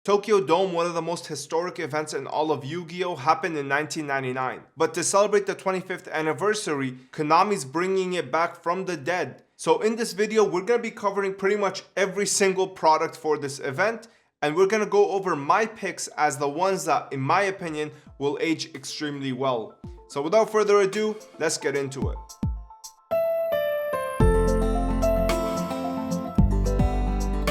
Tokyo Dome, one of the most historic events in all of Yu-Gi-Oh, happened in 1999. But to celebrate the 25th anniversary, Konami's bringing it back from the dead. So in this video, we're going to be covering pretty much every single product for this event, and we're going to go over my picks as the ones that, in my opinion, will age extremely well. So without further ado, let's get into it.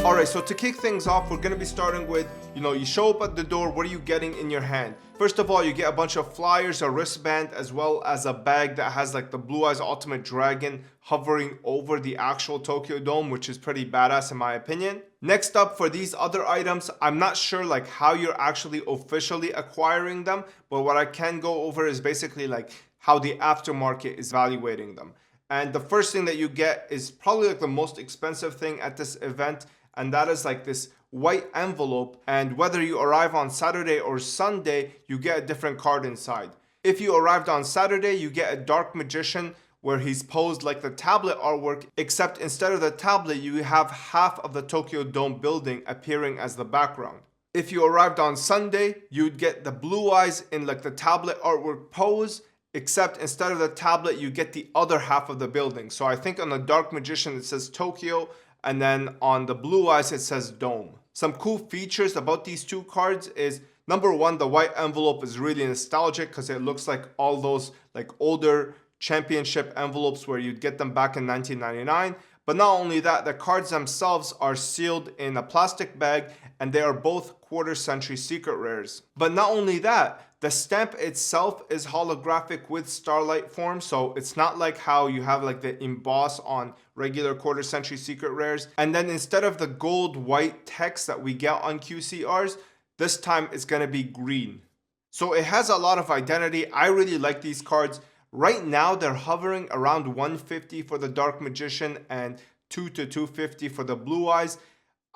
Alright, so to kick things off, we're going to be starting with, you show up at the door, what are you getting in your hand? First of all, you get a bunch of flyers, a wristband, as well as a bag that has like the Blue Eyes Ultimate Dragon hovering over the actual Tokyo Dome, which is pretty badass in my opinion. Next up, for these other items, I'm not sure like how you're actually officially acquiring them, but what I can go over is basically like how the aftermarket is evaluating them. And the first thing that you get is probably like the most expensive thing at this event, and that is like this white envelope, and whether you arrive on Saturday or Sunday, you get a different card inside. If you arrived on Saturday, you get a Dark Magician where he's posed like the tablet artwork, except instead of the tablet, you have half of the Tokyo Dome building appearing as the background. If you arrived on Sunday, you'd get the Blue Eyes in like the tablet artwork pose, except instead of the tablet, you get the other half of the building. So I think on the Dark Magician, it says Tokyo, and then on the Blue Eyes, it says Dome. Some cool features about these two cards is, number one, the white envelope is really nostalgic because it looks like all those like older championship envelopes where you'd get them back in 1999. But not only that, the cards themselves are sealed in a plastic bag, and they are both quarter century secret rares. But not only that, the stamp itself is holographic with starlight form, so it's not like how you have like the emboss on regular quarter century secret rares. And then instead of the gold white text that we get on QCRs, this time it's going to be green. So it has a lot of identity. I really like these cards. Right now they're hovering around 150 for the Dark Magician and 200 to 250 for the Blue Eyes.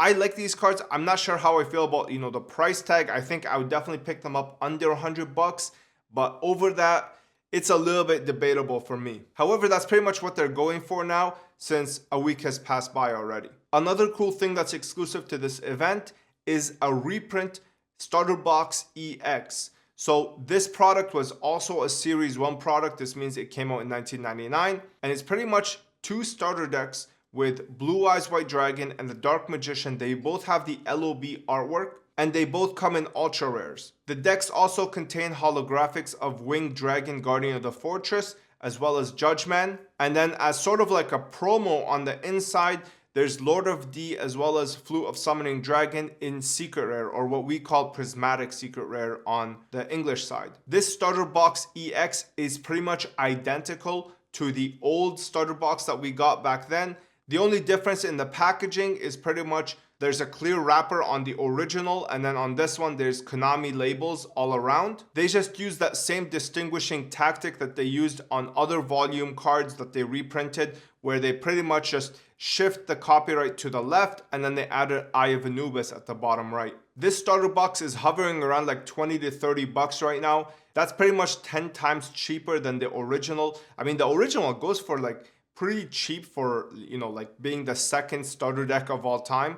I like these cards. I'm not sure how I feel about, the price tag. I think I would definitely pick them up under $100, but over that, it's a little bit debatable for me. However, that's pretty much what they're going for now since a week has passed by already. Another cool thing that's exclusive to this event is a reprint Starter Box EX. So this product was also a Series 1 product. This means it came out in 1999, and it's pretty much two starter decks with Blue Eyes White Dragon and the Dark Magician. They both have the LOB artwork, and they both come in ultra rares. The decks also contain holographics of Winged Dragon, Guardian of the Fortress, as well as Judgman. And then as sort of like a promo on the inside, there's Lord of D as well as Flute of Summoning Dragon in secret rare, or what we call prismatic secret rare on the English side. This Starter Box EX is pretty much identical to the old starter box that we got back then. The only difference in the packaging is pretty much there's a clear wrapper on the original, and then on this one there's Konami labels all around. They just used that same distinguishing tactic that they used on other volume cards that they reprinted, where they pretty much just shift the copyright to the left and then they added Eye of Anubis at the bottom right. This starter box is hovering around like 20 to 30 bucks right now. That's pretty much 10 times cheaper than the original. I mean, the original goes for like pretty cheap for, like being the second starter deck of all time.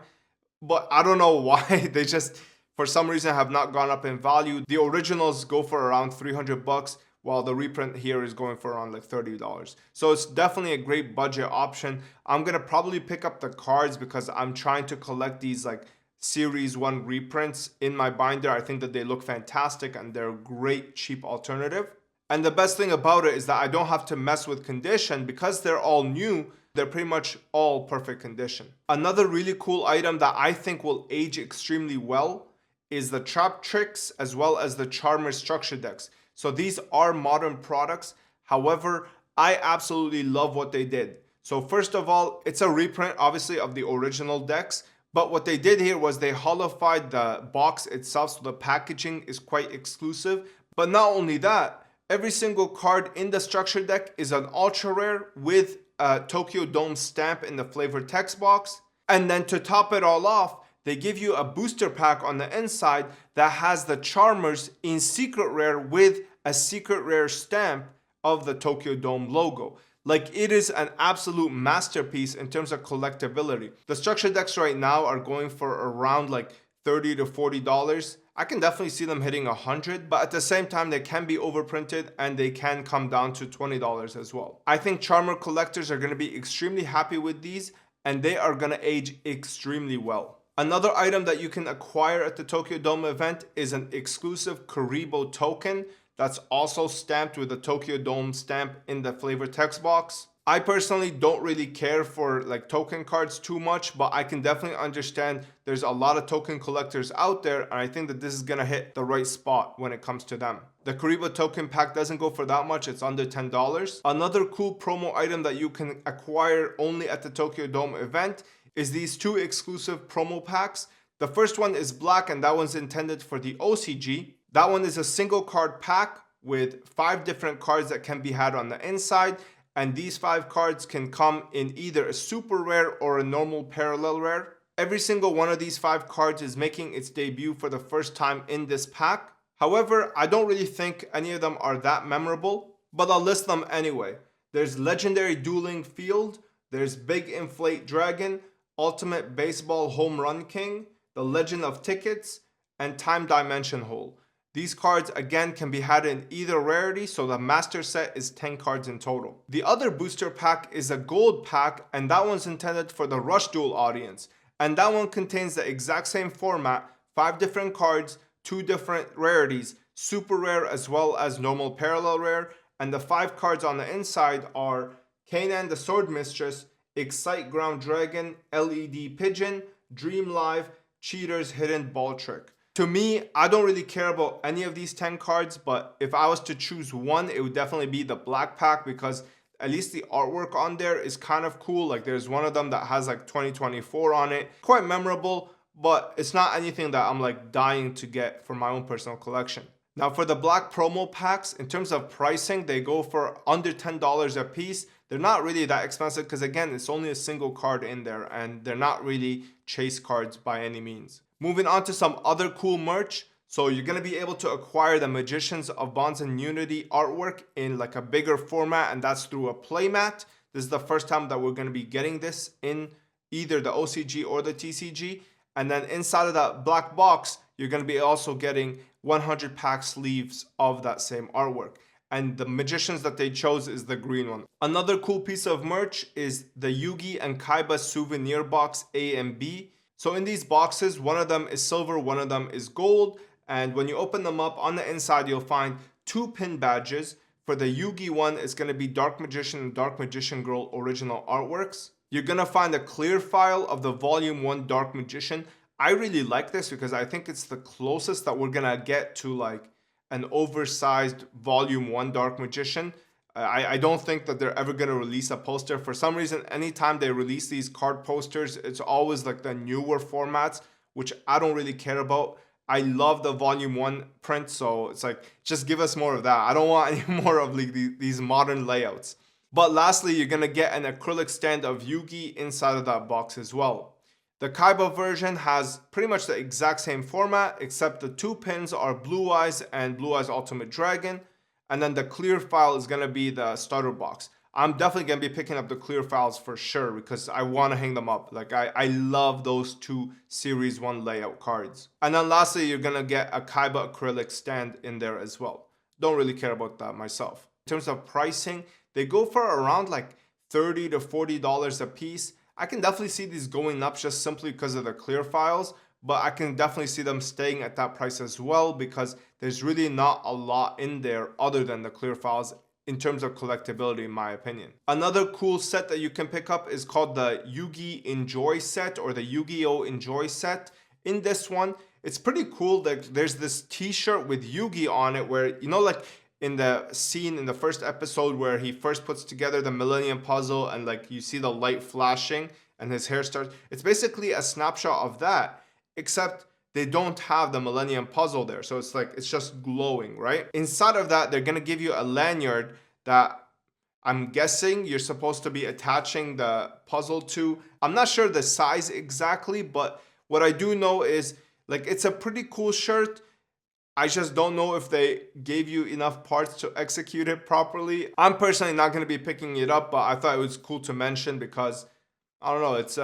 But I don't know why they just, for some reason, have not gone up in value. The originals go for around 300 bucks, while the reprint here is going for around like $30. So it's definitely a great budget option. I'm going to probably pick up the cards because I'm trying to collect these like Series 1 reprints in my binder. I think that they look fantastic and they're a great cheap alternative. And the best thing about it is that I don't have to mess with condition because they're all new. They're pretty much all perfect condition. Another really cool item that I think will age extremely well is the Trap Tricks as well as the Charmer structure decks. So these are modern products. However, I absolutely love what they did. So first of all, it's a reprint obviously of the original decks. But what they did here was they holified the box itself, so the packaging is quite exclusive. But not only that, every single card in the structure deck is an ultra rare with a Tokyo Dome stamp in the flavor text box. And then to top it all off, they give you a booster pack on the inside that has the Charmers in secret rare with a secret rare stamp of the Tokyo Dome logo. Like, it is an absolute masterpiece in terms of collectability. The structure decks right now are going for around like $30 to $40. I can definitely see them hitting 100, but at the same time, they can be overprinted and they can come down to $20 as well. I think charmer collectors are going to be extremely happy with these, and they are going to age extremely well. Another item that you can acquire at the Tokyo Dome event is an exclusive Kuribo token that's also stamped with the Tokyo Dome stamp in the flavor text box. I personally don't really care for like token cards too much, but I can definitely understand there's a lot of token collectors out there, and I think that this is gonna hit the right spot when it comes to them. The Kuribo token pack doesn't go for that much, it's under $10. Another cool promo item that you can acquire only at the Tokyo Dome event is these two exclusive promo packs. The first one is black, and that one's intended for the OCG. That one is a single card pack with 5 different cards that can be had on the inside. And these 5 cards can come in either a super rare or a normal parallel rare. Every single one of these 5 cards is making its debut for the first time in this pack. However, I don't really think any of them are that memorable, but I'll list them anyway. There's Legendary Dueling Field, there's Big Inflate Dragon, Ultimate Baseball Home Run King, The Legend of Tickets, and Time Dimension Hole. These cards again can be had in either rarity, so the master set is 10 cards in total. The other booster pack is a gold pack, and that one's intended for the Rush Duel audience. And that one contains the exact same format, 5 different cards, 2 different rarities, super rare as well as normal parallel rare. And the 5 cards on the inside are Kanan the Sword Mistress, Excite Ground Dragon, LED Pigeon, Dream Live, Cheater's Hidden Ball Trick. To me, I don't really care about any of these 10 cards, but if I was to choose one, it would definitely be the black pack, because at least the artwork on there is kind of cool. Like there's one of them that has like 2024 on it. Quite memorable, but it's not anything that I'm like dying to get for my own personal collection. Now for the black promo packs, in terms of pricing, they go for under $10 a piece. They're not really that expensive because again, it's only a single card in there and they're not really chase cards by any means. Moving on to some other cool merch. So you're going to be able to acquire the Magicians of Bonds and Unity artwork in like a bigger format, and that's through a playmat. This is the first time that we're going to be getting this in either the OCG or the TCG. And then inside of that black box, you're going to be also getting 100 pack sleeves of that same artwork. And the Magicians that they chose is the green one. Another cool piece of merch is the Yugi and Kaiba souvenir box A and B. So in these boxes, one of them is silver, one of them is gold. And when you open them up, on the inside, you'll find 2 pin badges. For the Yugi one, it's going to be Dark Magician and Dark Magician Girl original artworks. You're going to find a clear file of the Volume 1 Dark Magician. I really like this because I think it's the closest that we're going to get to like an oversized Volume 1 Dark Magician. I don't think that they're ever going to release a poster. For some reason, anytime they release these card posters, it's always like the newer formats, which I don't really care about. I love the Volume 1 print, so it's like, just give us more of that. I don't want any more of like these modern layouts. But lastly, you're going to get an acrylic stand of Yugi inside of that box as well. The Kaiba version has pretty much the exact same format, except the 2 pins are Blue Eyes and Blue Eyes Ultimate Dragon. And then the clear file is going to be the starter box. I'm definitely going to be picking up the clear files for sure because I want to hang them up. Like I love those 2 Series 1 layout cards. And then lastly, you're going to get a Kaiba acrylic stand in there as well. Don't really care about that myself. In terms of pricing, they go for around like $30 to $40 a piece. I can definitely see these going up just simply because of the clear files. But I can definitely see them staying at that price as well because there's really not a lot in there other than the clear files in terms of collectability, in my opinion. Another cool set that you can pick up is called the Yugi Enjoy set or the YuGiOh Enjoy set. In this one, it's pretty cool that there's this t-shirt with Yugi on it where, you know, like in the scene in the first episode where he first puts together the Millennium Puzzle and like you see the light flashing and his hair starts. It's basically a snapshot of that. Except they don't have the Millennium Puzzle there. So it's like, it's just glowing, right? Inside of that, they're going to give you a lanyard that I'm guessing you're supposed to be attaching the puzzle to. I'm not sure the size exactly, but what I do know is like, it's a pretty cool shirt. I just don't know if they gave you enough parts to execute it properly. I'm personally not going to be picking it up, but I thought it was cool to mention because I don't know, it's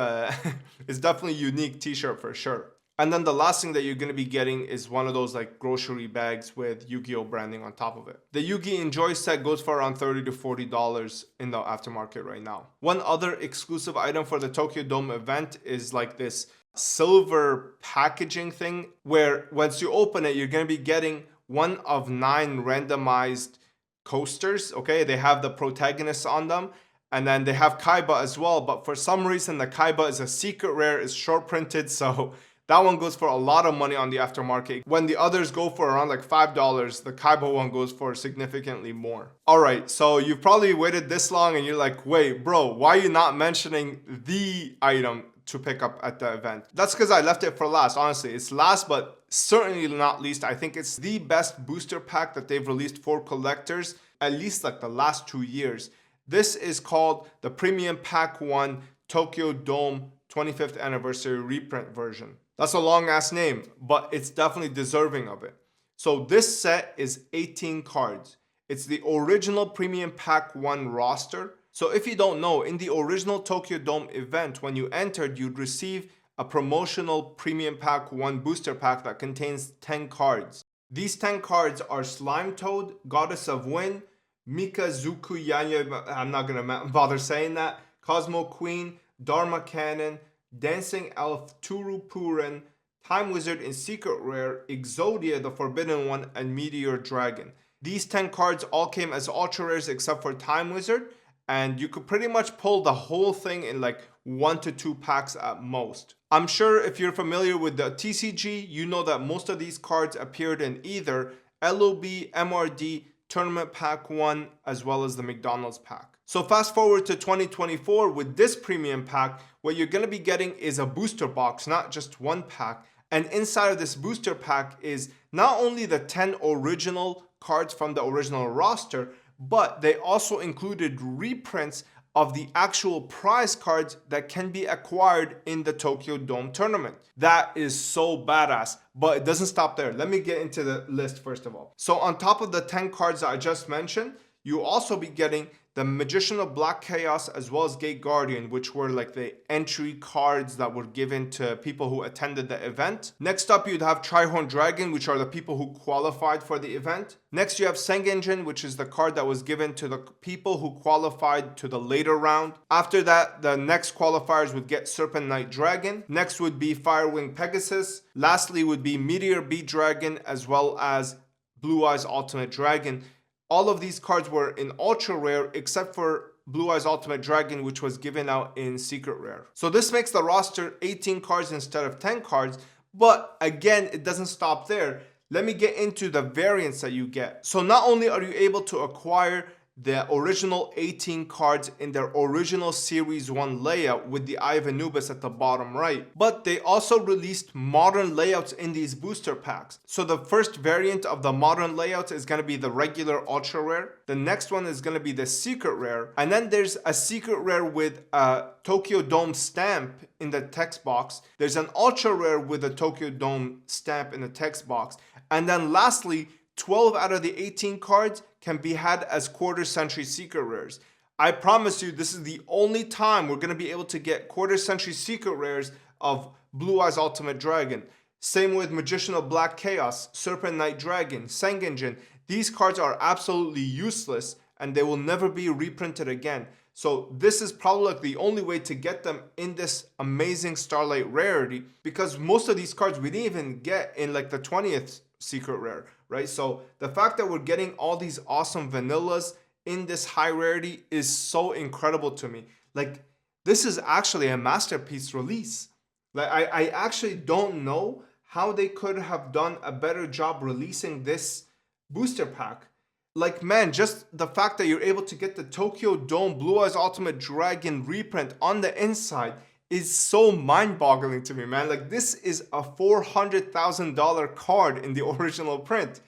it's definitely a unique t-shirt for sure. And then the last thing that you're going to be getting is one of those like grocery bags with YuGiOh branding on top of it. The Yugi Enjoy set goes for around $30 to $40 in the aftermarket right now. One other exclusive item for the Tokyo Dome event is like this silver packaging thing where once you open it, you're going to be getting one of 9 randomized coasters. Okay, they have the protagonists on them, and then they have Kaiba as well, but for some reason the Kaiba is a secret rare, is short printed, so that one goes for a lot of money on the aftermarket. When the others go for around like $5, the Kaiba one goes for significantly more. All right, so you've probably waited this long and you're like, wait, bro, why are you not mentioning the item to pick up at the event? That's because I left it for last. Honestly, it's last, but certainly not least. I think it's the best booster pack that they've released for collectors, at least like the last 2 years. This is called the Premium Pack 1 Tokyo Dome 25th Anniversary Reprint version. That's a long ass name, but it's definitely deserving of it. So this set is 18 cards. It's the original Premium Pack 1 roster. So if you don't know, in the original Tokyo Dome event, when you entered, you'd receive a promotional Premium Pack 1 booster pack that contains 10 cards. These 10 cards are Slime Toad, Goddess of Wind, Mikazuku Yanya, I'm not gonna bother saying that, Cosmo Queen, Dharma Cannon, Dancing Elf, Turu Purin, Time Wizard in Secret Rare, Exodia the Forbidden One, and Meteor Dragon. These 10 cards all came as ultra rares except for Time Wizard, and you could pretty much pull the whole thing in like 1 to 2 packs at most. I'm sure if you're familiar with the TCG, you know that most of these cards appeared in either LOB, MRD, Tournament Pack 1, as well as the McDonald's pack. So fast forward to 2024 with this premium pack, what you're going to be getting is a booster box, not just one pack. And inside of this booster pack is not only the 10 original cards from the original roster, but they also included reprints of the actual prize cards that can be acquired in the Tokyo Dome tournament. That is so badass, but it doesn't stop there. Let me get into the list first of all. So on top of the 10 cards that I just mentioned, you'll also be getting the Magician of Black Chaos as well as Gate Guardian, which were like the entry cards that were given to people who attended the event. Next up, you'd have Trihorn Dragon, which are the people who qualified for the event. Next, you have Sengenjin, which is the card that was given to the people who qualified to the later round. After that, the next qualifiers would get Serpent Knight Dragon. Next would be Firewing Pegasus. Lastly would be Meteor Bead Dragon as well as Blue Eyes Ultimate Dragon. All of these cards were in ultra rare except for Blue Eyes Ultimate Dragon, which was given out in secret rare. So this makes the roster 18 cards instead of 10 cards. But again, it doesn't stop there. Let me get into the variants that you get. So not only are you able to acquire the original 18 cards in their original Series 1 layout with the Eye of Anubis at the bottom right, but they also released modern layouts in these booster packs. So the first variant of the modern layouts is going to be the regular ultra rare. The next one is going to be the secret rare. And then there's a secret rare with a Tokyo Dome stamp in the text box. There's an ultra rare with a Tokyo Dome stamp in the text box. And then lastly, 12 out of the 18 cards can be had as quarter century secret rares. I promise you, this is the only time we're going to be able to get quarter century secret rares of Blue Eyes Ultimate Dragon. Same with Magician of Black Chaos, Serpent Knight Dragon, Sengenjin. These cards are absolutely useless and they will never be reprinted again. So this is probably like the only way to get them in this amazing Starlight rarity, because most of these cards we didn't even get in like the 20th secret rare, right? So the fact that we're getting all these awesome vanillas in this high rarity is so incredible to me. Like, this is actually a masterpiece release. Like, I actually don't know how they could have done a better job releasing this booster pack. Like, man, just the fact that you're able to get the Tokyo Dome Blue Eyes Ultimate Dragon reprint on the inside is so mind-boggling to me, man. Like, this is a $400,000 card in the original print.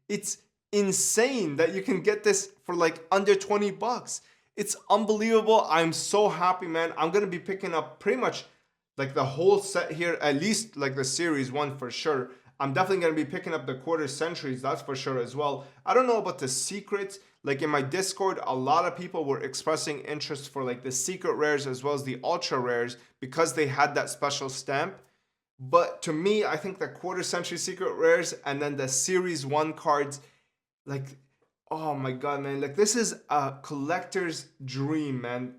It's insane that you can get this for like under 20 bucks. It's unbelievable. I'm so happy, man. I'm gonna be picking up pretty much like the whole set here, at least like the Series 1 for sure. I'm definitely going to be picking up the quarter centuries, that's for sure as well. I don't know about the secrets. Like in my Discord, a lot of people were expressing interest for like the secret rares as well as the ultra rares because they had that special stamp. But to me, I think the quarter century secret rares and then the series 1 cards, like, oh my god, man, like this is a collector's dream, man.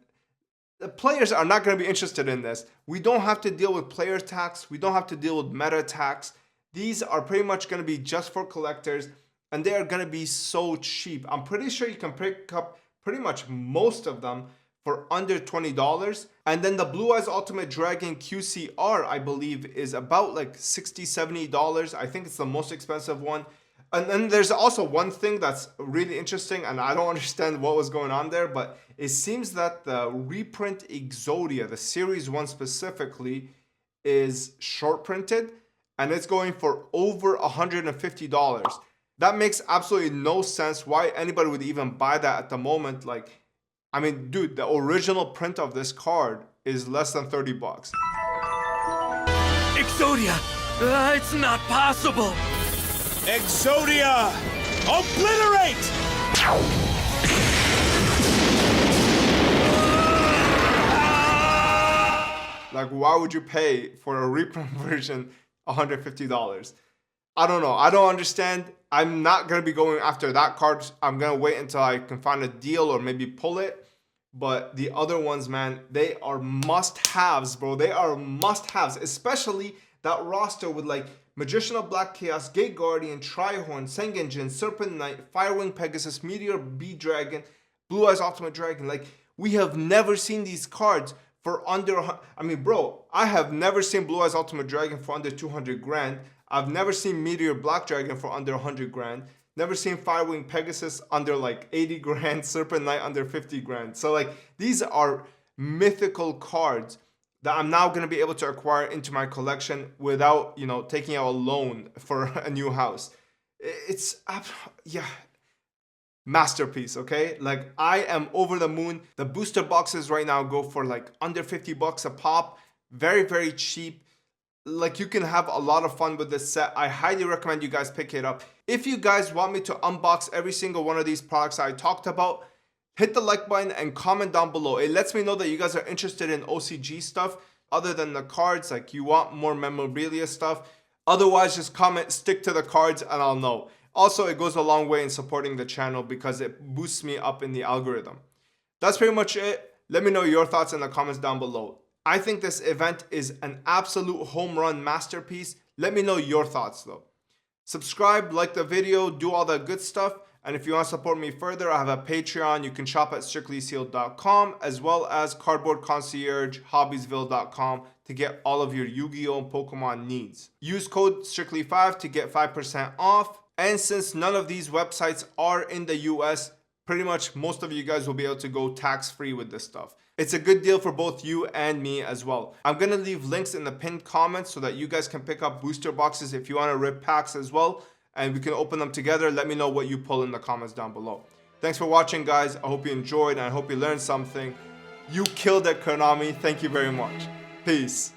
The players are not going to be interested in this. We don't have to deal with player tax. We don't have to deal with meta tax. These are pretty much going to be just for collectors, and they are going to be so cheap. I'm pretty sure you can pick up pretty much most of them for under $20. And then the Blue Eyes Ultimate Dragon QCR, I believe, is about like $60, $70. I think it's the most expensive one. And then there's also one thing that's really interesting, and I don't understand what was going on there, but it seems that the reprint Exodia, the series 1 specifically, is short printed, and it's going for over $150. That makes absolutely no sense why anybody would even buy that at the moment. Like, I mean, dude, the original print of this card is less than $30. Exodia! It's not possible! Exodia! Obliterate! Like, why would you pay for a reprint version $150? I don't know. I don't understand. I'm not going to be going after that card. I'm going to wait until I can find a deal or maybe pull it. But the other ones, man, they are must-haves, bro. They are must-haves, especially that roster with like Magician of Black Chaos, Gate Guardian, Trihorn, Sengenjin, Serpent Knight, Firewing Pegasus, Meteor B Dragon, Blue Eyes Ultimate Dragon. Like, we have never seen these cards for under, I mean, bro, I have never seen Blue Eyes Ultimate Dragon for under 200 grand. I've never seen Meteor Black Dragon for under 100 grand. Never seen Firewing Pegasus under like 80 grand, Serpent Knight under 50 grand. So like, these are mythical cards that I'm now going to be able to acquire into my collection without, you know, taking out a loan for a new house. It's, yeah, masterpiece, okay? Like, I am over the moon. The booster boxes right now go for like under $50 a pop. Very, very cheap. Like, you can have a lot of fun with this set. I highly recommend you guys pick it up. If you guys want me to unbox every single one of these products I talked about, hit the like button and comment down below. It lets me know that you guys are interested in OCG stuff other than the cards. Like, you want more memorabilia stuff. Otherwise, just comment, stick to the cards, and I'll know. Also, it goes a long way in supporting the channel because it boosts me up in the algorithm. That's pretty much it. Let me know your thoughts in the comments down below. I think this event is an absolute home run masterpiece. Let me know your thoughts though. Subscribe, like the video, do all that good stuff. And if you want to support me further, I have a Patreon. You can shop at strictlysealed.com as well as Cardboard Concierge, hobbiesville.com to get all of your Yu-Gi-Oh! And Pokemon needs. Use code strictly5 to get 5% off. And since none of these websites are in the US, pretty much most of you guys will be able to go tax-free with this stuff. It's a good deal for both you and me as well. I'm going to leave links in the pinned comments so that you guys can pick up booster boxes if you want to rip packs as well. And we can open them together. Let me know what you pull in the comments down below. Thanks for watching, guys. I hope you enjoyed and I hope you learned something. You killed it, Konami. Thank you very much. Peace.